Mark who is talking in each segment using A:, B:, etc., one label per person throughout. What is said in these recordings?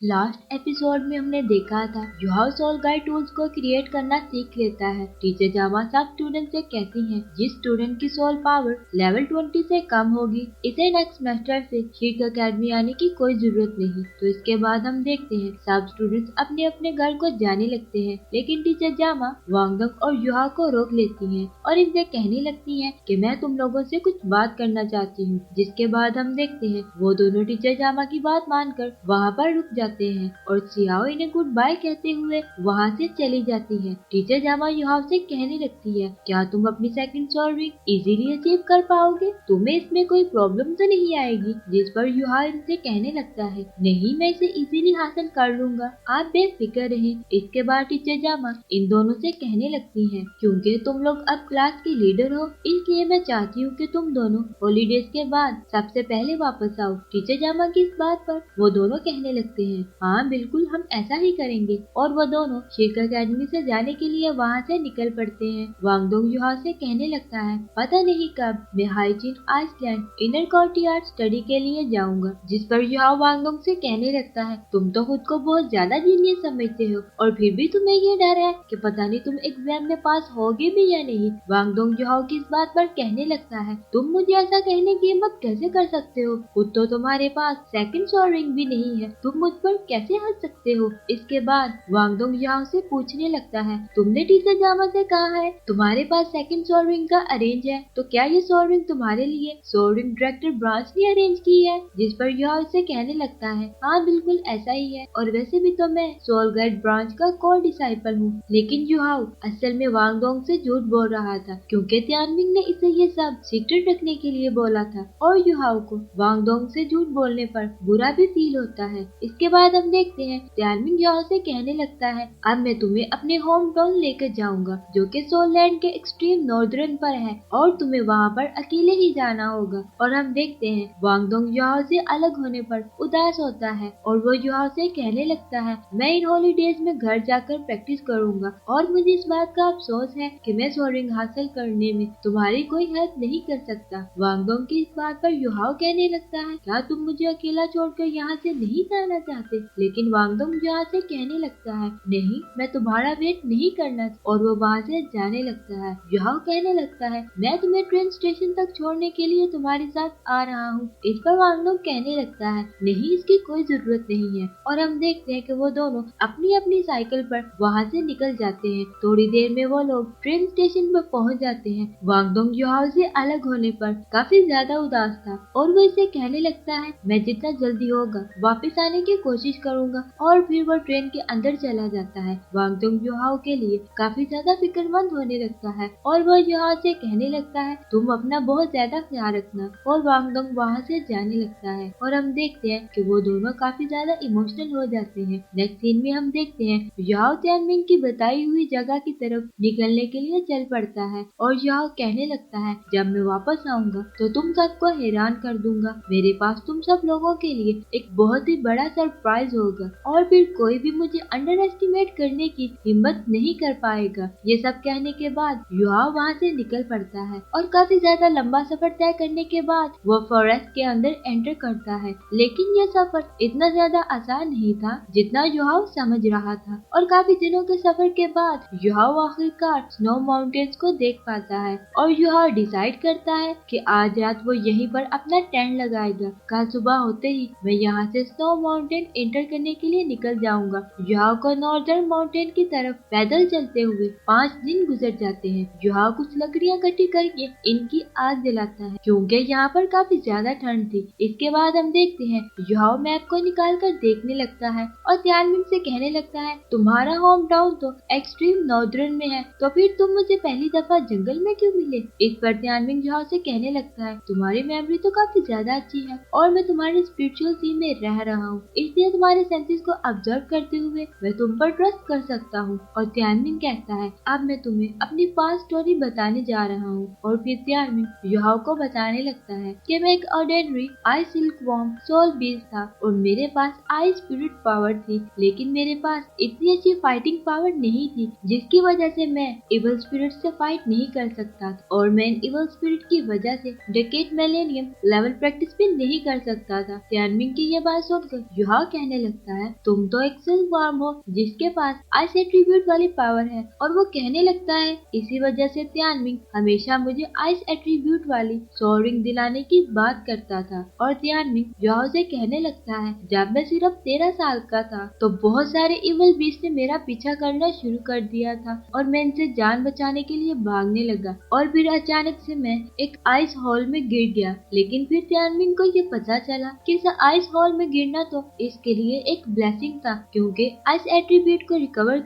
A: Last episode में हमने देखा था युहाओ सोल गाइड टूल्स को क्रिएट करना सीख लेता है। टीचर जामा सब स्टूडेंट से कहती हैं जिस स्टूडेंट की सोल पावर लेवल 20 से कम होगी इसे नेक्स्ट सेमेस्टर से शीट अकेडमी आने की कोई जरूरत नहीं। तो इसके बाद हम देखते हैं सब स्टूडेंट्स अपने अपने घर को जाने लगते हैं, लेकिन टीचर जामा वांगडोंग और युहाओ को रोक लेती है और इनसे कहने लगती है कि मैं तुम लोगों से कुछ बात करना चाहती हूँ। जिसके बाद हम देखते हैं वो दोनों टीचर जामा की बात मानकर वहाँ पर रुक जाते हैं और सियाओ इन्हें गुड बाय कहते हुए वहाँ से चली जाती है। टीचर जामा युहाओ से कहने लगती है क्या तुम अपनी second soul ring easily achieve कर पाओगे, तुम्हें इसमें कोई प्रॉब्लम तो नहीं आएगी। जिस पर युहाओ इनसे कहने लगता है नहीं, मैं इसे इजीली हासिल कर लूंगा, आप बेफिक्र रहें। इसके बाद टीचर जामा इन दोनों से कहने लगती है क्योंकि तुम लोग अब क्लास के लीडर हो इसलिए मैं चाहती हूँ कि तुम दोनों हॉलीडेज के बाद सबसे पहले वापस आओ। टीचर जामा की इस बात पर वो दोनों कहने लगते हैं हाँ बिल्कुल हम ऐसा ही करेंगे और वो दोनों शेख अकेडमी से जाने के लिए वहाँ से निकल पड़ते हैं। वांगडोंग युहाओ से कहने लगता है पता नहीं कब मैं hygiene island inner courtyard study के लिए जाऊंगा। जिस पर युहाओ वांगडोंग से कहने लगता है तुम तो खुद को बहुत ज्यादा जीनियस समझते हो और फिर भी तुम्हें ये डर है कि पता नहीं तुम एग्जाम में पास होगे भी या नहीं। वांगडोंग युहाओ की इस बात पर कहने लगता है तुम मुझे ऐसा कहने की हिम्मत कैसे कर सकते हो, खुद तो तुम्हारे पास सेकंड सोल रिंग भी नहीं है, तुम मुझ पर कैसे हंस सकते हो। इसके बाद वांगडोंग युहाओ से पूछने लगता है तुमने टीचर जामा से कहा है तुम्हारे पास सेकंड सोल रिंग का अरेंज है, तो क्या ये सोल रिंग तुम्हारे लिए सोल रिंग डायरेक्टर ब्रांच ने अरेंज की है। जिस पर युहाओ से कहने लगता है हाँ बिल्कुल ऐसा ही है और वैसे भी तो मैं सोल गाइड ब्रांच का कोर डिसाइपल हूँ। लेकिन युहाओ असल में वांगडोंग से झूठ बोल रहा था क्योंकि त्यानमिंग ने इसे ये सब सीक्रेट रखने के लिए बोला था और युहाओ को वांगडोंग से झूठ बोलने पर बुरा भी फील होता है। इसके बाद हम देखते हैं त्यानमिंग युहाओ से कहने लगता है अब मैं तुम्हें अपने होम टाउन लेकर जाऊंगा जो कि सोल लैंड के एक्सट्रीम नॉर्दर्न पर है और तुम्हें वहाँ पर अकेले ही जाना होगा। और हम देखते हैं वांगडोंग युहाओ से अलग होने पर उदास होता है और वो युहाओ से कहने लगता है मैं इन हॉलीडेज में घर जाकर प्रैक्टिस करूंगा और मुझे इस बात का अफसोस है कि मैं सोल रिंग हासिल करने में तुम्हारी कोई हेल्प नहीं कर सकता। वांगडोंग की इस बात पर युहाओ कहने लगता है क्या तुम मुझे अकेला छोड़कर यहाँ से नहीं जाना चाहते। लेकिन वांगडोंग युहाओ से कहने लगता है नहीं मैं तुम्हारा वेट नहीं करना और वो वहाँ से जाने लगता है। युहाओ कहने लगता है मैं तुम्हें ट्रेन स्टेशन तक छोड़ने के लिए तुम्हारे साथ आ रहा हूँ। इस पर वांगडोंग कहने लगता है नहीं इसकी कोई जरूरत नहीं है और हम देखते हैं कि वो दोनों अपनी अपनी साइकिल पर वहाँ से निकल जाते हैं। थोड़ी देर में वो लोग ट्रेन स्टेशन पर पहुँच जाते हैं। वांगडोंग युहाओ से अलग होने पर काफी ज्यादा उदास था और वो इसे कहने लगता है मैं जितना जल्दी होगा वापस आने की कोशिश करूंगा और फिर वो ट्रेन के अंदर चला जाता है। वांगडोंग युहाओ के लिए काफी ज्यादा फिक्रमंद होने लगता है और वो युहाओ से कहने लगता है तुम अपना बहुत ज्यादा ख्याल रखना और वांगडोंग वहाँ से जाने लगता है और हम देखते हैं कि वो दोनों काफी ज्यादा इमोशनल हो जाते हैं। नेक्स्ट सीन में हम देखते हैं युहाओ त्यानमिंग की बताई हुई जगह की तरफ निकलने के लिए चल पड़ता है और युहाओ कहने लगता है जब मैं वापस आऊंगा तो तुम सबको हैरान कर दूंगा, मेरे पास तुम सब लोगों के लिए एक बहुत ही बड़ा सरप्राइज होगा और फिर कोई भी मुझे अंडर एस्टिमेट करने की हिम्मत नहीं कर पाएगा। ये सब कहने के बाद युहाओ वहाँ से निकल पड़ता है और काफी ज्यादा लंबा सफर तय करने के बाद वो फॉरेस्ट के अंदर एंटर करता है। लेकिन ये सफर इतना ज्यादा आसान नहीं था जितना युहाओ समझ रहा था और काफी दिनों के सफर के बाद युहाओ आखिरकार स्नो माउंटेन्स को देख पाता है और युहाओ डिसाइड करता है कि आज रात वो यहीं पर अपना टेंट लगाएगा। कल सुबह होते ही मैं यहाँ से स्नो माउंटेन एंटर करने के लिए निकल जाऊंगा। युहाओ को नॉर्दर्न माउंटेन की तरफ पैदल चलते हुए 5 दिन गुजर जाते हैं। युहाओ कुछ लकड़ियाँ इकट्ठी करके इनकी आग जलाता है क्योंकि यहाँ पर काफी ज्यादा ठंड थी। इसके बाद हम देखते हैं युहाओ मैप को निकाल कर देखने लगता है और त्यानमिंग से कहने लगता है तुम्हारा होम टाउन तो एक्सट्रीम नॉर्दर्न में है तो फिर तुम मुझे पहली दफा जंगल में क्यों मिले। इस पर त्यानमिंग युहाओ से कहने लगता है तुम्हारी मेमोरी तो काफी ज्यादा अच्छी है और मैं तुम्हारे स्पिरिचुअल सी में रह रहा हूँ इसलिए तुम्हारे सेंसेस को ऑब्जर्व करते हुए मैं तुम पर ट्रस्ट कर सकता हूँ। और त्यानमिंग कहता है अब मैं तुम्हें अपनी पास्ट स्टोरी बताने जा रहा हूँ और फिर त्यानमिंग युहाओ को बताने लगता है कि मैं एक ऑर्डिनरी आई सिल्क वॉर्म सोल बीस्ट था और मेरे पास आई स्पिरिट पावर थी, लेकिन मेरे पास इतनी अच्छी फाइटिंग पावर नहीं थी जिसकी वजह से मैं इवल स्पिरिट से फाइट नहीं कर सकता और मैं इवल स्पिरिट की वजह से डेकेड मिलेनियम लेवल प्रैक्टिस भी नहीं कर सकता था। त्यानमिंग की ये बात सुनकर युहाओ कहने लगता है तुम तो एक सिल्कवॉर्म हो जिसके पास आइस एट्रीब्यूट वाली पावर है, और वो कहने लगता है इसी वजह से तियानमिंग हमेशा मुझे आइस एट्रीब्यूट वाली सोल रिंग दिलाने की बात करता था। और तियानमिंग जुआओ से कहने लगता है जब मैं सिर्फ 13 साल का था तो बहुत सारे इवल बीस्ट ने मेरा पीछा करना शुरू कर दिया था और मैं इनसे जान बचाने के लिए भागने लगा, और फिर अचानक से मैं एक आइस हॉल में गिर गया। लेकिन फिर तियानमिंग को ये पता चला कि इस आइस हॉल में गिरना तो इसके लिए एक ब्लेसिंग था, क्योंकि आइस एट्रीब्यूट को रिकवर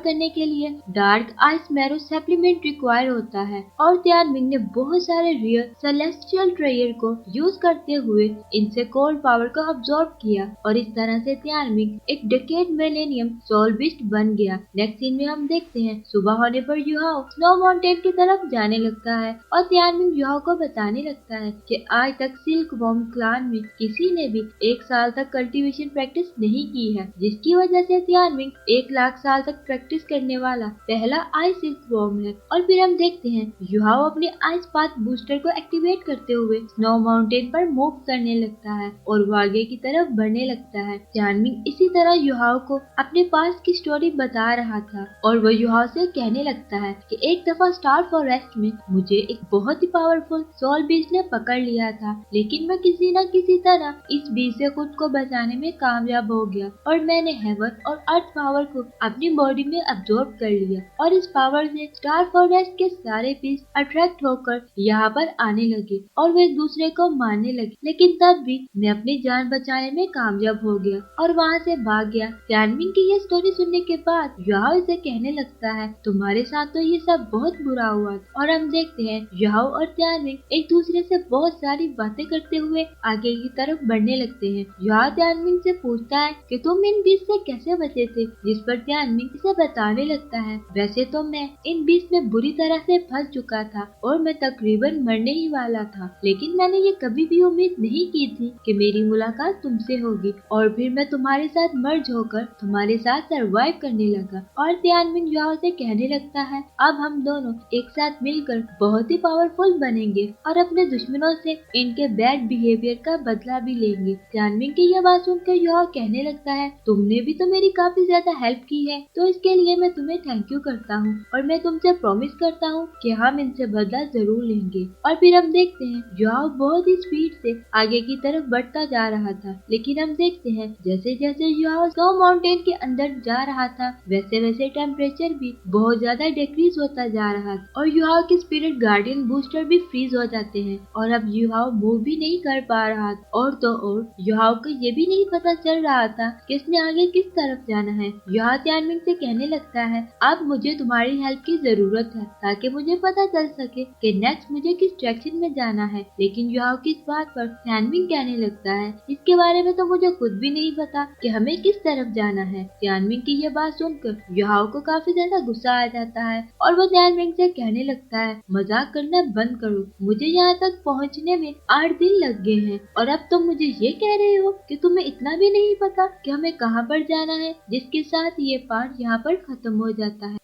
A: करने के लिए dark ice marrow supplement require होता है। और तियानमिंग ने बहुत सारे रियल सेलेस्टियल ट्रेयर को यूज करते हुए इनसे कोल्ड पावर को अब्सॉर्ब किया, और इस तरह से तियानमिंग एक डेकेड मिलेनियम सोल बीस्ट बन गया। नेक्स्ट सीन में हम देखते हैं सुबह होने पर युहाओ स्नो माउंटेन की तरफ जाने लगता है और तियानमिंग युहाओ को बताने लगता है कि आज तक सिल्कवॉर्म क्लान में किसी ने भी 1 साल तक कल्टीवेशन प्रैक्टिस नहीं की है, जिसकी वजह से तियानमिंग 1 लाख साल तक प्रैक्टिस करने वाला पहला आइस सिल्कवॉर्म है। और फिर हम देखते हैं युहाओ अपने आइस पाथ बूस्टर को एक्टिवेट करते हुए स्नो माउंटेन पर मूव करने लगता है और वो आगे की तरफ बढ़ने लगता है। तियानमिंग इसी तरह युहाओ को अपने पास की स्टोरी बता रहा था, और वो युहाओ से कहने लगता है कि एक दफा स्टार फॉरेस्ट में मुझे एक बहुत ही पावरफुल सोल बीस्ट ने पकड़ लिया था, लेकिन मैं किसी न किसी तरह इस बीस्ट से खुद को बचाने में कामयाब हो गया और मैंने हेवन और अर्थ पावर को अपनी बॉडी में अब्सॉर्ब कर लिया, और इस पावर से स्टार फॉरेस्ट के सारे बीस्ट अट्रैक्ट होकर यहाँ पर आने लगे और वे एक दूसरे को मारने लगे। लेकिन तब भी मैं अपनी जान बचाने में कामयाब हो गया और वहाँ से भाग गया। तियानमिंग की ये स्टोरी सुनने के बाद युहाओ इसे कहने लगता है तुम्हारे साथ तो ये सब बहुत बुरा हुआ। और हम देखते हैं युहाओ और तियानमिंग एक दूसरे से बहुत सारी बातें करते हुए आगे की तरफ बढ़ने लगते हैं। युहाओ तियानमिंग से पूछता है कि तुम इन बीस्ट से कैसे बचे थे, जिस पर तियानमिंग इसे बताने लगता है वैसे तो मैं इन बीस्ट में बुरी तरह से फंस चुका था और मैं तकरीबन मरने ही वाला था, लेकिन मैंने ये कभी भी उम्मीद नहीं की थी कि मेरी मुलाकात तुमसे होगी, और फिर मैं तुम्हारे साथ मर्ज होकर तुम्हारे साथ सरवाइव करने लगा। और तियानमिंग युहाओ से कहने लगता है अब हम दोनों एक साथ मिलकर बहुत ही पावरफुल बनेंगे और अपने दुश्मनों से इनके बैड बिहेवियर का बदला भी लेंगे। तियानमिंग की यह बात सुनकर युहाओ कहने लगता है तुमने भी तो मेरी काफी ज्यादा हेल्प की है, तो इसके लिए मैं तुम्हें थैंक यू करता हूँ और मैं तुमसे प्रॉमिस करता हूँ कि हम इनसे बदला जरूर लेंगे। और फिर हम देखते हैं युहाओ बहुत ही स्पीड से आगे की तरफ बढ़ता जा रहा था, लेकिन हम देखते हैं जैसे जैसे युहाओ स्नो माउंटेन के अंदर जा रहा था वैसे वैसे टेम्परेचर भी बहुत ज्यादा डिक्रीज होता जा रहा था और युहाओ के स्पिरिट गार्डियन बूस्टर भी फ्रीज हो जाते हैं और अब युहाओ मूव भी नहीं कर पा रहा था। और तो और युहाओ को ये भी नहीं पता चल रहा था कि इसने आगे किस तरफ जाना है। युहाओ तियानमिंग से कहने लगता है अब मुझे तुम्हारी हेल्प की जरूरत है ताकि मुझे पता चल सके कि नेक्स्ट मुझे किस डायरेक्शन में जाना है। लेकिन युहाओ की इस बात पर तियानमिंग कहने लगता है इसके बारे में तो मुझे खुद भी नहीं पता कि हमें किस तरफ जाना है। तियानमिंग की यह बात सुनकर युहाओ को काफी ज्यादा गुस्सा आ जाता है और वो तियानमिंग से कहने लगता है मजाक करना बंद करो, मुझे यहाँ तक पहुँचने में 8 दिन लग गए हैं और अब तुम मुझे ये कह रहे हो कि तुम्हें इतना भी नहीं पता कि हमें कहाँ पर जाना है। जिसके साथ ये पार्ट यहाँ पर खत्म हो जाता है।